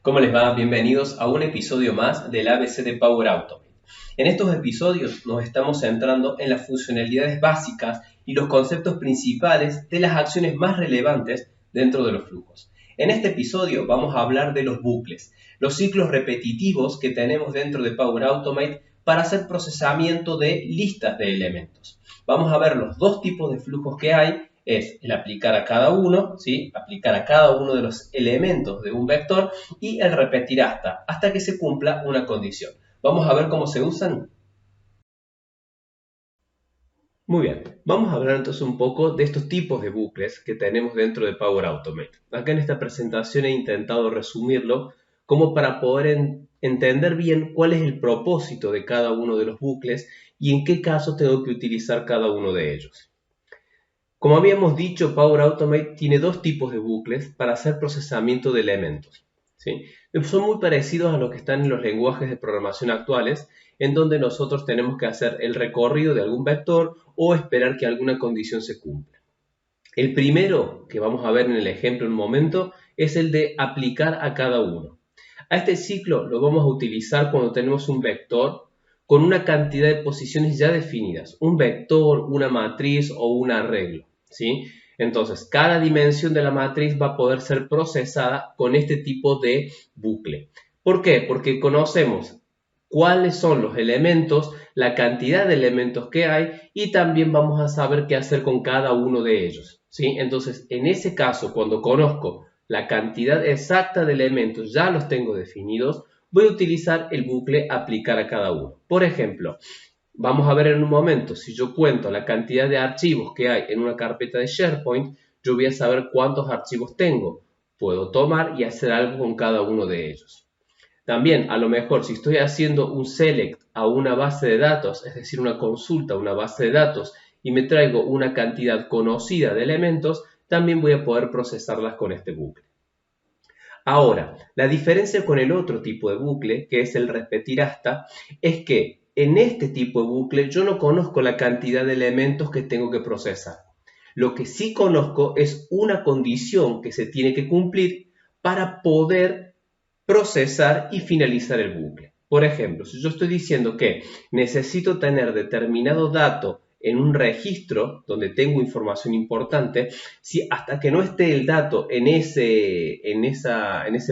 ¿Cómo les va? Bienvenidos a un episodio más del ABC de Power Automate. En estos episodios nos estamos centrando en las funcionalidades básicas y los conceptos principales de las acciones más relevantes dentro de los flujos. En este episodio vamos a hablar de los bucles, los ciclos repetitivos que tenemos dentro de Power Automate para hacer procesamiento de listas de elementos. Vamos a ver los dos tipos de flujos que hay. Es el aplicar a cada uno, ¿sí? Aplicar a cada uno de los elementos de un vector y el repetir hasta que se cumpla una condición. Vamos a ver cómo se usan. Muy bien, vamos a hablar entonces un poco de estos tipos de bucles que tenemos dentro de Power Automate. Acá en esta presentación he intentado resumirlo como para poder entender bien cuál es el propósito de cada uno de los bucles y en qué caso tengo que utilizar cada uno de ellos. Como habíamos dicho, Power Automate tiene dos tipos de bucles para hacer procesamiento de elementos, ¿sí? Son muy parecidos a los que están en los lenguajes de programación actuales, en donde nosotros tenemos que hacer el recorrido de algún vector o esperar que alguna condición se cumpla. El primero, que vamos a ver en el ejemplo en un momento, es el de aplicar a cada uno. A este ciclo lo vamos a utilizar cuando tenemos un vector con una cantidad de posiciones ya definidas, un vector, una matriz o un arreglo, ¿sí? Entonces, cada dimensión de la matriz va a poder ser procesada con este tipo de bucle. ¿Por qué? Porque conocemos cuáles son los elementos, la cantidad de elementos que hay y también vamos a saber qué hacer con cada uno de ellos, ¿sí? Entonces, en ese caso, cuando conozco la cantidad exacta de elementos, ya los tengo definidos, voy a utilizar el bucle aplicar a cada uno. Por ejemplo, vamos a ver en un momento, si yo cuento la cantidad de archivos que hay en una carpeta de SharePoint, yo voy a saber cuántos archivos tengo. Puedo tomar y hacer algo con cada uno de ellos. También, a lo mejor, si estoy haciendo un select a una base de datos, es decir, una consulta a una base de datos, y me traigo una cantidad conocida de elementos, también voy a poder procesarlas con este bucle. Ahora, la diferencia con el otro tipo de bucle, que es el repetir hasta, es que en este tipo de bucle yo no conozco la cantidad de elementos que tengo que procesar. Lo que sí conozco es una condición que se tiene que cumplir para poder procesar y finalizar el bucle. Por ejemplo, si yo estoy diciendo que necesito tener determinado dato en un registro donde tengo información importante, si hasta que no esté el dato en ese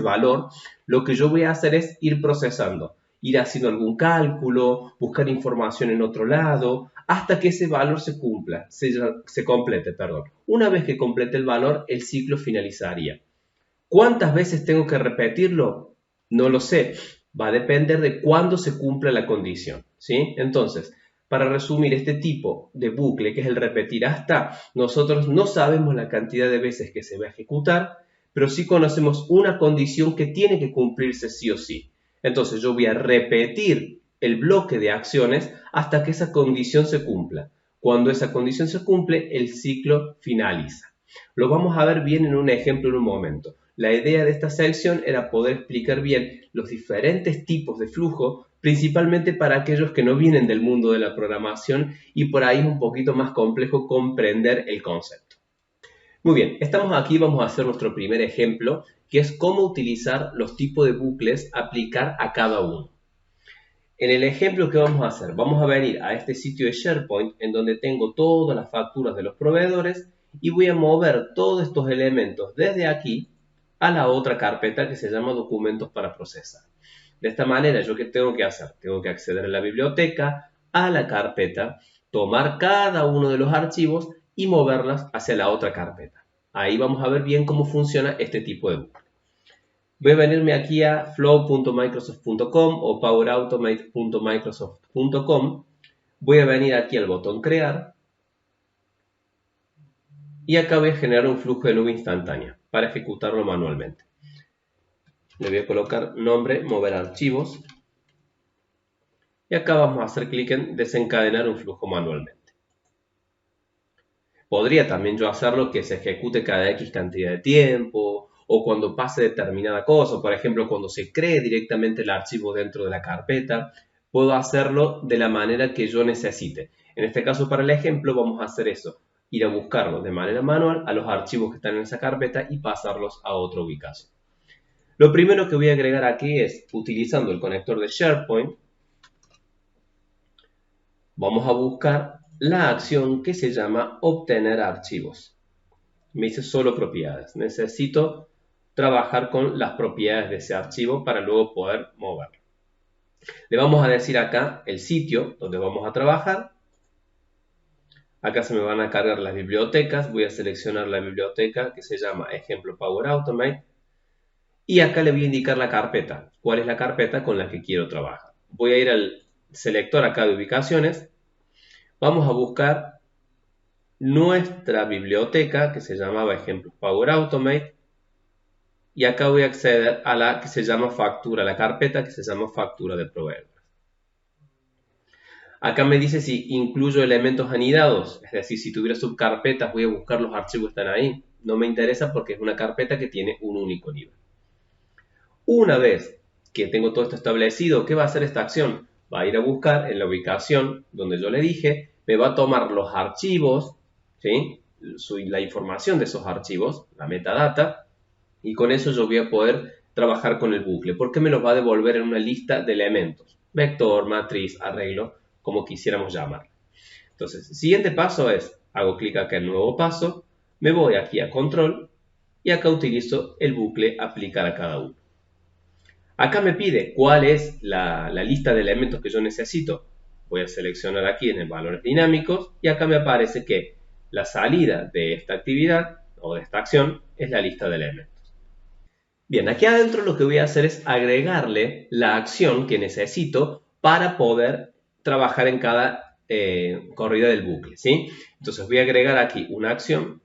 valor, lo que yo voy a hacer es ir procesando, ir haciendo algún cálculo, buscar información en otro lado, hasta que ese valor se cumpla, se complete, perdón. Una vez que complete el valor, el ciclo finalizaría. ¿Cuántas veces tengo que repetirlo? No lo sé. Va a depender de cuándo se cumpla la condición, ¿sí? Entonces, para resumir este tipo de bucle, que es el repetir hasta, nosotros no sabemos la cantidad de veces que se va a ejecutar, pero sí conocemos una condición que tiene que cumplirse sí o sí. Entonces, yo voy a repetir el bloque de acciones hasta que esa condición se cumpla. Cuando esa condición se cumple, el ciclo finaliza. Lo vamos a ver bien en un ejemplo en un momento. La idea de esta sección era poder explicar bien los diferentes tipos de flujo, principalmente para aquellos que no vienen del mundo de la programación y por ahí es un poquito más complejo comprender el concepto. Muy bien, estamos aquí, vamos a hacer nuestro primer ejemplo, que es cómo utilizar los tipos de bucles, aplicar a cada uno. En el ejemplo que vamos a hacer, vamos a venir a este sitio de SharePoint en donde tengo todas las facturas de los proveedores y voy a mover todos estos elementos desde aquí a la otra carpeta que se llama documentos para procesar. De esta manera, ¿yo qué tengo que hacer? Tengo que acceder a la biblioteca, a la carpeta, tomar cada uno de los archivos y moverlas hacia la otra carpeta. Ahí vamos a ver bien cómo funciona este tipo de bucle. Voy a venirme aquí a flow.microsoft.com o powerautomate.microsoft.com. Voy a venir aquí al botón crear y acá voy a generar un flujo de nube instantánea para ejecutarlo manualmente. Le voy a colocar nombre, mover archivos y acá vamos a hacer clic en desencadenar un flujo manualmente. Podría también yo hacerlo que se ejecute cada X cantidad de tiempo o cuando pase determinada cosa, por ejemplo, cuando se cree directamente el archivo dentro de la carpeta, puedo hacerlo de la manera que yo necesite. En este caso, para el ejemplo, vamos a hacer eso, ir a buscarlo de manera manual a los archivos que están en esa carpeta y pasarlos a otra ubicación. Lo primero que voy a agregar aquí es, utilizando el conector de SharePoint, vamos a buscar la acción que se llama obtener archivos. Me dice solo propiedades. Necesito trabajar con las propiedades de ese archivo para luego poder moverlo. Le vamos a decir acá el sitio donde vamos a trabajar. Acá se me van a cargar las bibliotecas. Voy a seleccionar la biblioteca que se llama ejemplo Power Automate. Y acá le voy a indicar la carpeta. ¿Cuál es la carpeta con la que quiero trabajar? Voy a ir al selector acá de ubicaciones. Vamos a buscar nuestra biblioteca que se llamaba ejemplo Power Automate. Y acá voy a acceder a la que se llama factura, la carpeta que se llama factura de proveedores. Acá me dice si incluyo elementos anidados, es decir, si tuviera subcarpetas voy a buscar los archivos que están ahí. No me interesa porque es una carpeta que tiene un único nivel. Una vez que tengo todo esto establecido, ¿qué va a hacer esta acción? Va a ir a buscar en la ubicación donde yo le dije, me va a tomar los archivos, ¿sí? La información de esos archivos, la metadata, y con eso yo voy a poder trabajar con el bucle, porque me los va a devolver en una lista de elementos, vector, matriz, arreglo, como quisiéramos llamar. Entonces, el siguiente paso es, hago clic acá en nuevo paso, me voy aquí a control, y acá utilizo el bucle aplicar a cada uno. Acá me pide cuál es la lista de elementos que yo necesito. Voy a seleccionar aquí en el valores dinámicos y acá me aparece que la salida de esta actividad o de esta acción es la lista de elementos. Bien, aquí adentro lo que voy a hacer es agregarle la acción que necesito para poder trabajar en cada corrida del bucle, ¿sí? Entonces voy a agregar aquí una acción.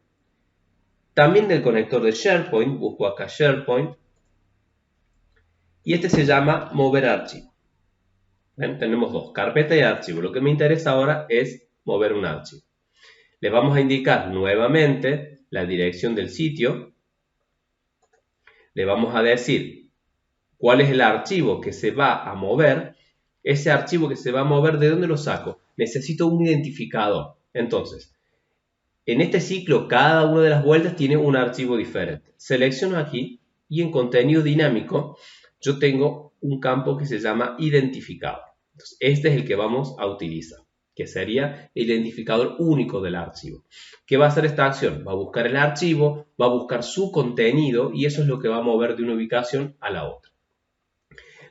También del conector de SharePoint, busco acá SharePoint. Y este se llama mover archivo. ¿Ven? Tenemos dos, carpeta y archivo. Lo que me interesa ahora es mover un archivo. Le vamos a indicar nuevamente la dirección del sitio. Le vamos a decir cuál es el archivo que se va a mover. Ese archivo que se va a mover, ¿de dónde lo saco? Necesito un identificador. Entonces, en este ciclo, cada una de las vueltas tiene un archivo diferente. Selecciono aquí y en contenido dinámico yo tengo un campo que se llama identificador. Entonces, este es el que vamos a utilizar, que sería el identificador único del archivo. ¿Qué va a hacer esta acción? Va a buscar el archivo, va a buscar su contenido y eso es lo que va a mover de una ubicación a la otra.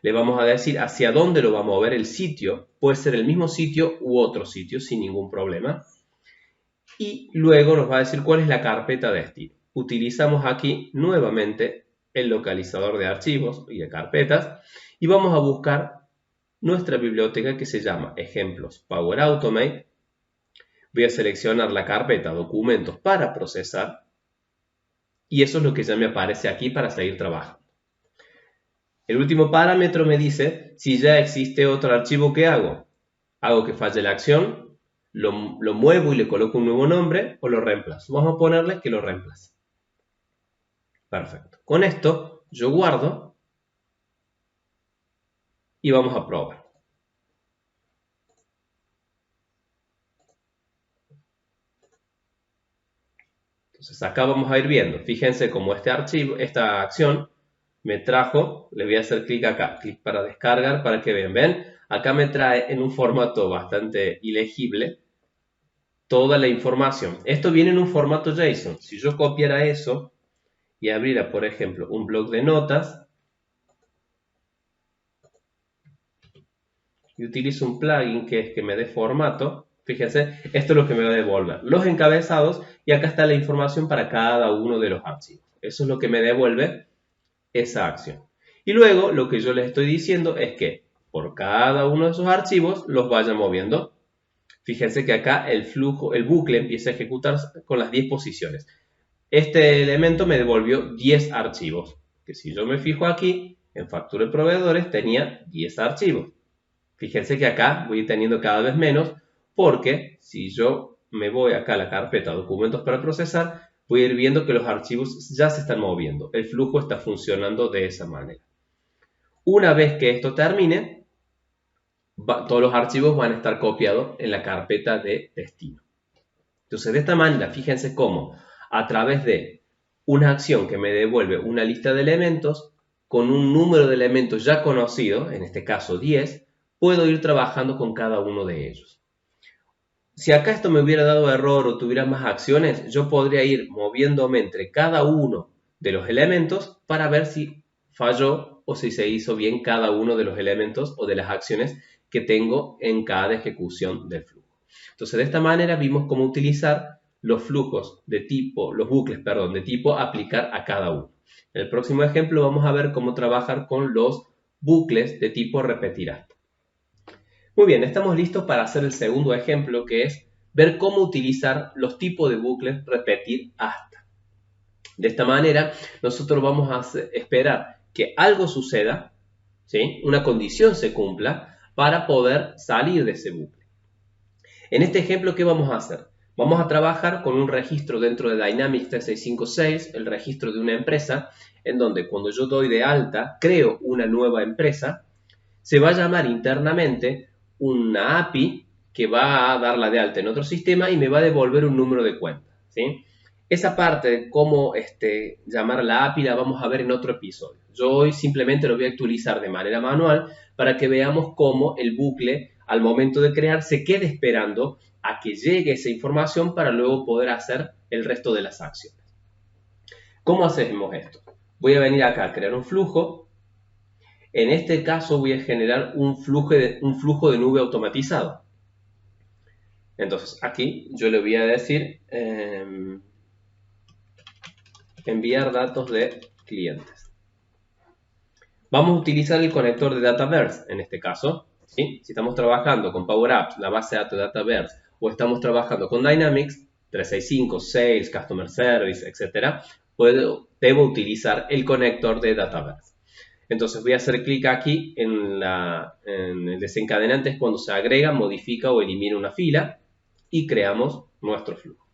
Le vamos a decir hacia dónde lo va a mover el sitio. Puede ser el mismo sitio u otro sitio sin ningún problema. Y luego nos va a decir cuál es la carpeta de destino. Utilizamos aquí nuevamente el localizador de archivos y de carpetas y vamos a buscar nuestra biblioteca que se llama ejemplos Power Automate. Voy a seleccionar la carpeta documentos para procesar y eso es lo que ya me aparece aquí para seguir trabajando. El último parámetro me dice si ya existe otro archivo que hago. Hago que falle la acción, lo muevo y le coloco un nuevo nombre o lo reemplazo. Vamos a ponerle que lo reemplace. Perfecto. Con esto yo guardo y vamos a probar. Entonces acá vamos a ir viendo. Fíjense cómo este archivo, esta acción me trajo, le voy a hacer clic acá, clic para descargar para que vean. ¿Ven? Acá me trae en un formato bastante ilegible toda la información. Esto viene en un formato JSON. Si yo copiara eso y abriera, por ejemplo, un bloc de notas y utilizo un plugin que es que me dé formato, fíjense, esto es lo que me va a devolver. Los encabezados y acá está la información para cada uno de los archivos. Eso es lo que me devuelve esa acción. Y luego lo que yo les estoy diciendo es que por cada uno de esos archivos los vaya moviendo. Fíjense que acá el flujo, el bucle empieza a ejecutar con las 10 posiciones. Este elemento me devolvió 10 archivos. Que si yo me fijo aquí, en factura de proveedores tenía 10 archivos. Fíjense que acá voy teniendo cada vez menos porque si yo me voy acá a la carpeta documentos para procesar, voy a ir viendo que los archivos ya se están moviendo. El flujo está funcionando de esa manera. Una vez que esto termine, todos los archivos van a estar copiados en la carpeta de destino. Entonces, de esta manera, fíjense cómo a través de una acción que me devuelve una lista de elementos, con un número de elementos ya conocido, en este caso 10, puedo ir trabajando con cada uno de ellos. Si acá esto me hubiera dado error o tuviera más acciones, yo podría ir moviéndome entre cada uno de los elementos para ver si falló o si se hizo bien cada uno de los elementos o de las acciones que tengo en cada ejecución del flujo. Entonces, de esta manera vimos cómo utilizar los flujos de tipo, los bucles, perdón, de tipo aplicar a cada uno. En el próximo ejemplo vamos a ver cómo trabajar con los bucles de tipo repetir hasta. Muy bien, estamos listos para hacer el segundo ejemplo, que es ver cómo utilizar los tipos de bucles repetir hasta. De esta manera, nosotros vamos a esperar que algo suceda, ¿sí? Una condición se cumpla para poder salir de ese bucle. En este ejemplo, ¿qué vamos a hacer? Vamos a trabajar con un registro dentro de Dynamics 3656, el registro de una empresa, en donde cuando yo doy de alta, creo una nueva empresa, se va a llamar internamente una API que va a darla de alta en otro sistema y me va a devolver un número de cuenta, ¿sí? Esa parte de cómo llamar la API la vamos a ver en otro episodio. Yo hoy simplemente lo voy a actualizar de manera manual para que veamos cómo el bucle al momento de crear se quede esperando a que llegue esa información para luego poder hacer el resto de las acciones. ¿Cómo hacemos esto? Voy a venir acá a crear un flujo. En este caso voy a generar un flujo de nube automatizado. Entonces aquí yo le voy a decir enviar datos de clientes. Vamos a utilizar el conector de Dataverse en este caso, ¿sí? Si estamos trabajando con Power Apps, la base de datos de Dataverse, o estamos trabajando con Dynamics 365, Sales, Customer Service, etc., debo utilizar el conector de Dataverse. Entonces voy a hacer clic aquí en el desencadenante, es cuando se agrega, modifica o elimina una fila y creamos nuestro flujo.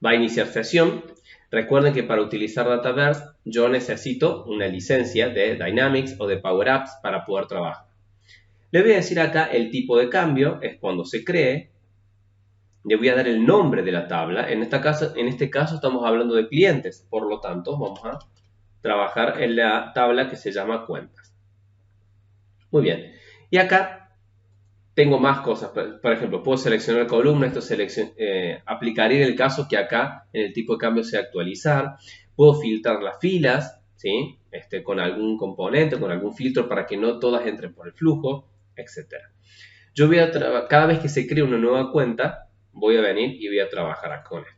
Va a iniciar sesión. Recuerden que para utilizar Dataverse yo necesito una licencia de Dynamics o de Power Apps para poder trabajar. Le voy a decir acá el tipo de cambio, es cuando se cree. Le voy a dar el nombre de la tabla. En este caso estamos hablando de clientes, por lo tanto vamos a trabajar en la tabla que se llama cuentas. Muy bien. Y acá tengo más cosas. Por ejemplo, puedo seleccionar columna. Esto aplicaría en el caso que acá en el tipo de cambio sea actualizar. Puedo filtrar las filas, ¿sí? Con algún componente, con algún filtro para que no todas entren por el flujo, etc. Yo cada vez que se cree una nueva cuenta, voy a venir y voy a trabajar con esto.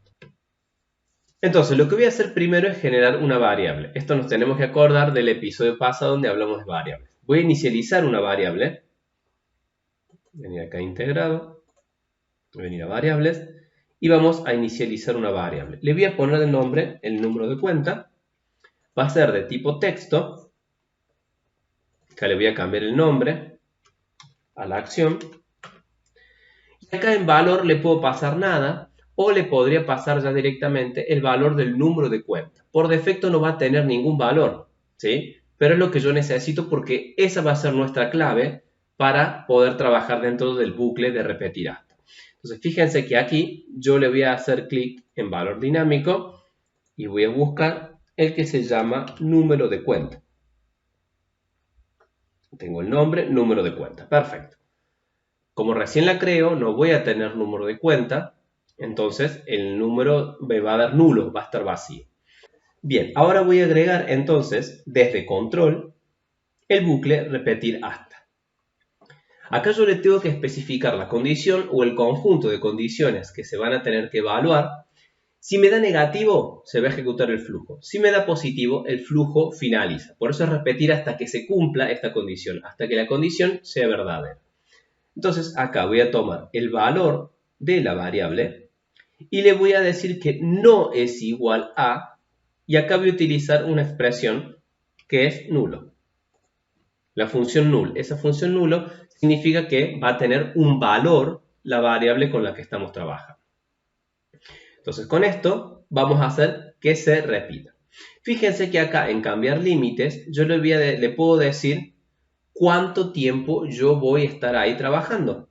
Entonces, lo que voy a hacer primero es generar una variable. Esto nos tenemos que acordar del episodio pasado donde hablamos de variables. Voy a inicializar una variable. Venir acá a integrado. Venir a variables. Y vamos a inicializar una variable. Le voy a poner de nombre el número de cuenta. Va a ser de tipo texto. Acá le voy a cambiar el nombre a la acción. Y acá en valor le puedo pasar nada. O le podría pasar ya directamente el valor del número de cuenta. Por defecto no va a tener ningún valor, ¿sí? Pero es lo que yo necesito porque esa va a ser nuestra clave para poder trabajar dentro del bucle de repetir hasta. Entonces, fíjense que aquí yo le voy a hacer clic en valor dinámico y voy a buscar el que se llama número de cuenta. Tengo el nombre, número de cuenta. Perfecto. Como recién la creo, no voy a tener número de cuenta. Entonces, el número me va a dar nulo, va a estar vacío. Bien, ahora voy a agregar entonces, desde control, el bucle repetir hasta. Acá yo le tengo que especificar la condición o el conjunto de condiciones que se van a tener que evaluar. Si me da negativo, se va a ejecutar el flujo. Si me da positivo, el flujo finaliza. Por eso es repetir hasta que se cumpla esta condición, hasta que la condición sea verdadera. Entonces, acá voy a tomar el valor de la variable y le voy a decir que no es igual a, y acá voy a utilizar una expresión que es nulo. La función null. Esa función nulo significa que va a tener un valor la variable con la que estamos trabajando. Entonces con esto vamos a hacer que se repita. Fíjense que acá en cambiar límites yo le puedo decir cuánto tiempo yo voy a estar ahí trabajando,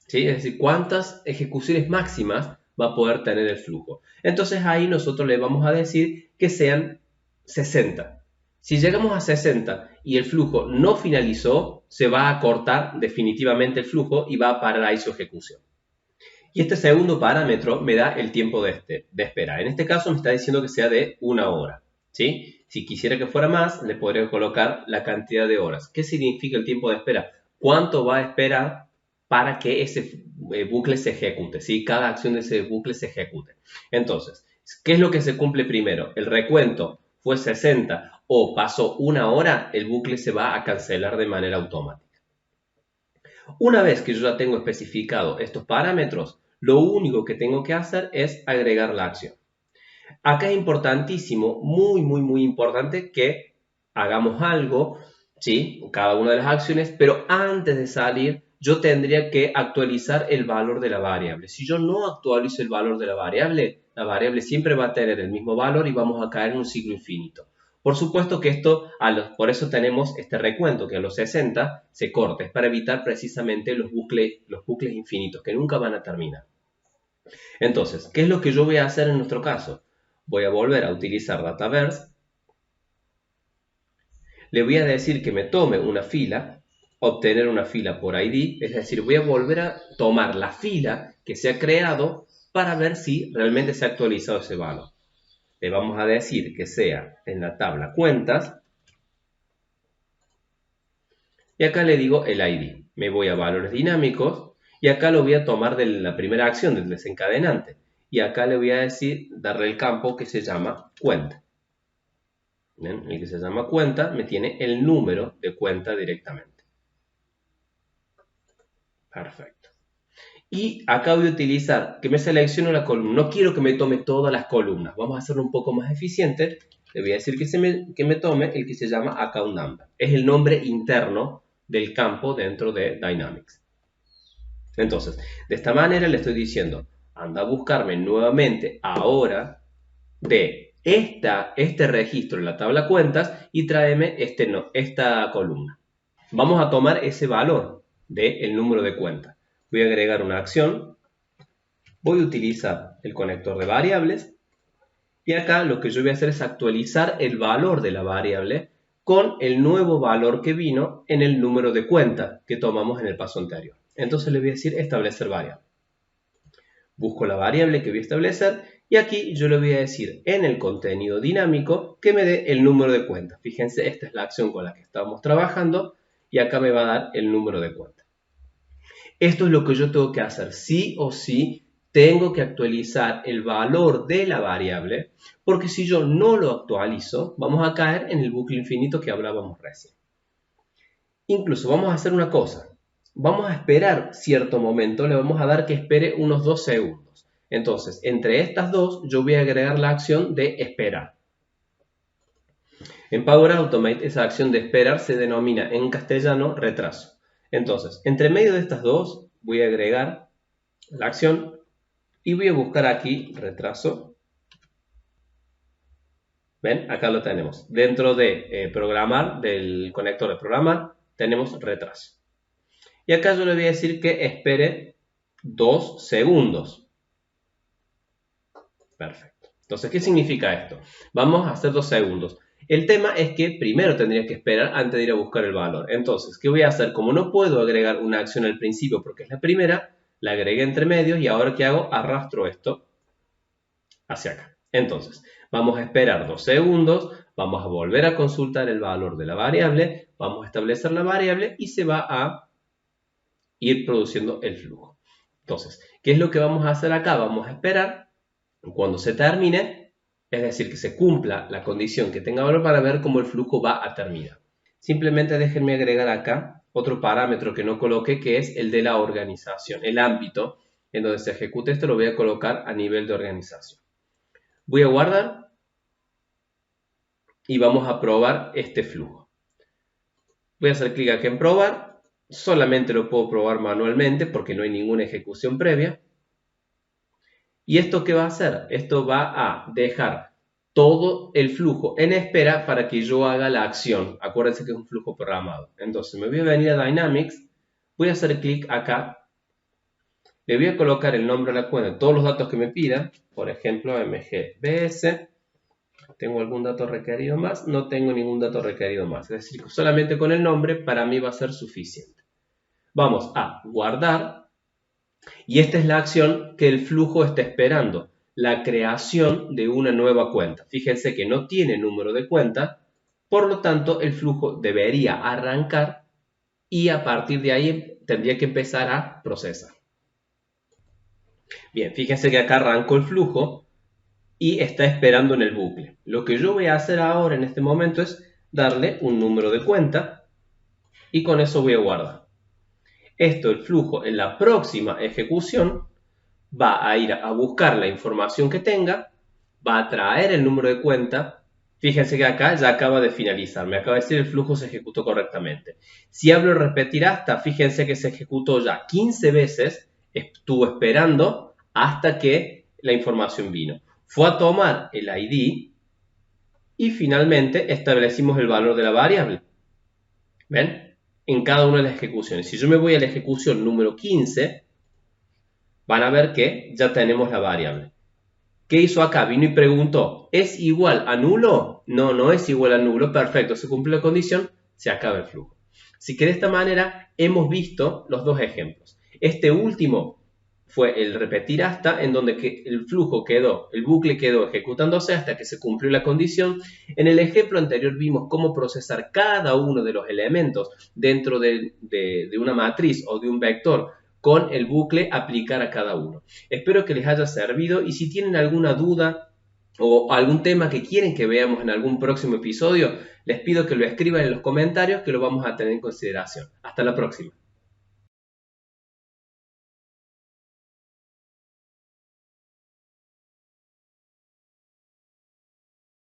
¿sí? Es decir, cuántas ejecuciones máximas va a poder tener el flujo. Entonces ahí nosotros le vamos a decir que sean 60. Si llegamos a 60 y el flujo no finalizó, se va a cortar definitivamente el flujo y va a parar ahí su ejecución. Y este segundo parámetro me da el tiempo de espera. En este caso me está diciendo que sea de 1 hora. ¿Sí? Si quisiera que fuera más, le podría colocar la cantidad de horas. ¿Qué significa el tiempo de espera? ¿Cuánto va a esperar para que ese bucle se ejecute? ¿Sí? Cada acción de ese bucle se ejecute. Entonces, ¿qué es lo que se cumple primero? ¿El recuento fue 60 o pasó 1 hora? El bucle se va a cancelar de manera automática. Una vez que yo ya tengo especificado estos parámetros, lo único que tengo que hacer es agregar la acción. Acá es importantísimo, muy importante que hagamos algo, ¿sí? Cada una de las acciones, pero antes de salir yo tendría que actualizar el valor de la variable. Si yo no actualizo el valor de la variable siempre va a tener el mismo valor y vamos a caer en un ciclo infinito. Por supuesto que esto, por eso tenemos este recuento que a los 60 se corta, es para evitar precisamente los bucles infinitos que nunca van a terminar. Entonces, ¿qué es lo que yo voy a hacer en nuestro caso? Voy a volver a utilizar Dataverse. Le voy a decir que me tome una fila, obtener una fila por ID, es decir, voy a volver a tomar la fila que se ha creado para ver si realmente se ha actualizado ese valor. Le vamos a decir que sea en la tabla cuentas y acá le digo el ID. Me voy a valores dinámicos y acá lo voy a tomar de la primera acción, del desencadenante. Y acá le voy a decir, darle el campo que se llama cuenta. ¿Ven? El que se llama cuenta me tiene el número de cuenta directamente. Perfecto. Y acá voy a utilizar que me seleccione la columna. No quiero que me tome todas las columnas. Vamos a hacerlo un poco más eficiente. Le voy a decir que me tome el que se llama account number. Es el nombre interno del campo dentro de Dynamics. Entonces, de esta manera le estoy diciendo, anda a buscarme nuevamente ahora de este registro en la tabla cuentas y tráeme esta columna. Vamos a tomar ese valor del número de cuenta. Voy a agregar una acción. Voy a utilizar el conector de variables. Y acá lo que yo voy a hacer es actualizar el valor de la variable con el nuevo valor que vino en el número de cuenta que tomamos en el paso anterior. Entonces le voy a decir establecer variable. Busco la variable que voy a establecer y aquí yo le voy a decir en el contenido dinámico que me dé el número de cuenta. Fíjense, esta es la acción con la que estábamos trabajando y acá me va a dar el número de cuenta. Esto es lo que yo tengo que hacer. Sí o sí tengo que actualizar el valor de la variable porque si yo no lo actualizo vamos a caer en el bucle infinito que hablábamos recién. Incluso vamos a hacer una cosa. Vamos a esperar cierto momento, le vamos a dar que espere unos 2 segundos. Entonces, entre estas dos, yo voy a agregar la acción de esperar. En Power Automate, esa acción de esperar se denomina en castellano retraso. Entonces, entre medio de estas dos, voy a agregar la acción y voy a buscar aquí retraso. ¿Ven? Acá lo tenemos. Dentro de programar, del conector de programar, tenemos retraso. Y acá yo le voy a decir que espere 2 segundos. Perfecto. Entonces, ¿qué significa esto? Vamos a hacer 2 segundos. El tema es que primero tendría que esperar antes de ir a buscar el valor. Entonces, ¿qué voy a hacer? Como no puedo agregar una acción al principio porque es la primera, la agregué entre medios y ahora ¿qué hago? Arrastro esto hacia acá. Entonces, vamos a esperar 2 segundos, vamos a volver a consultar el valor de la variable, vamos a establecer la variable y se va a ir produciendo el flujo. Entonces, ¿qué es lo que vamos a hacer acá? Vamos a esperar cuando se termine, es decir, que se cumpla la condición que tenga valor para ver cómo el flujo va a terminar. Simplemente déjenme agregar acá otro parámetro que no coloqué, que es el de la organización, el ámbito en donde se ejecute esto lo voy a colocar a nivel de organización. Voy a guardar y vamos a probar este flujo. Voy a hacer clic aquí en probar. Solamente lo puedo probar manualmente porque no hay ninguna ejecución previa. ¿Y esto qué va a hacer? Esto va a dejar todo el flujo en espera para que yo haga la acción. Acuérdense que es un flujo programado. Entonces me voy a venir a Dynamics, voy a hacer clic acá, le voy a colocar el nombre a la cuenta, todos los datos que me pida, por ejemplo mgbs, ¿Tengo algún dato requerido más? No tengo ningún dato requerido más. Es decir, solamente con el nombre para mí va a ser suficiente. Vamos a guardar y esta es la acción que el flujo está esperando, la creación de una nueva cuenta. Fíjense que no tiene número de cuenta, por lo tanto el flujo debería arrancar y a partir de ahí tendría que empezar a procesar. Bien, fíjense que acá arrancó el flujo y está esperando en el bucle. Lo que yo voy a hacer ahora en este momento es darle un número de cuenta y con eso voy a guardar. Esto, el flujo en la próxima ejecución va a ir a buscar la información que tenga, va a traer el número de cuenta. Fíjense que acá ya acaba de finalizar, me acaba de decir el flujo se ejecutó correctamente. Si hablo de repetir hasta, fíjense que se ejecutó ya 15 veces, estuvo esperando hasta que la información vino. Fue a tomar el ID y finalmente establecimos el valor de la variable. ¿Ven? En cada una de las ejecuciones. Si yo me voy a la ejecución número 15, van a ver que ya tenemos la variable. ¿Qué hizo acá? Vino y preguntó, ¿es igual a nulo? No, no es igual a nulo. Perfecto, se cumple la condición, se acaba el flujo. Así que de esta manera hemos visto los dos ejemplos. Este último fue el repetir hasta, en donde el flujo quedó, el bucle quedó ejecutándose hasta que se cumplió la condición. En el ejemplo anterior vimos cómo procesar cada uno de los elementos dentro de una matriz o de un vector con el bucle aplicar a cada uno. Espero que les haya servido y si tienen alguna duda o algún tema que quieren que veamos en algún próximo episodio, les pido que lo escriban en los comentarios que lo vamos a tener en consideración. Hasta la próxima.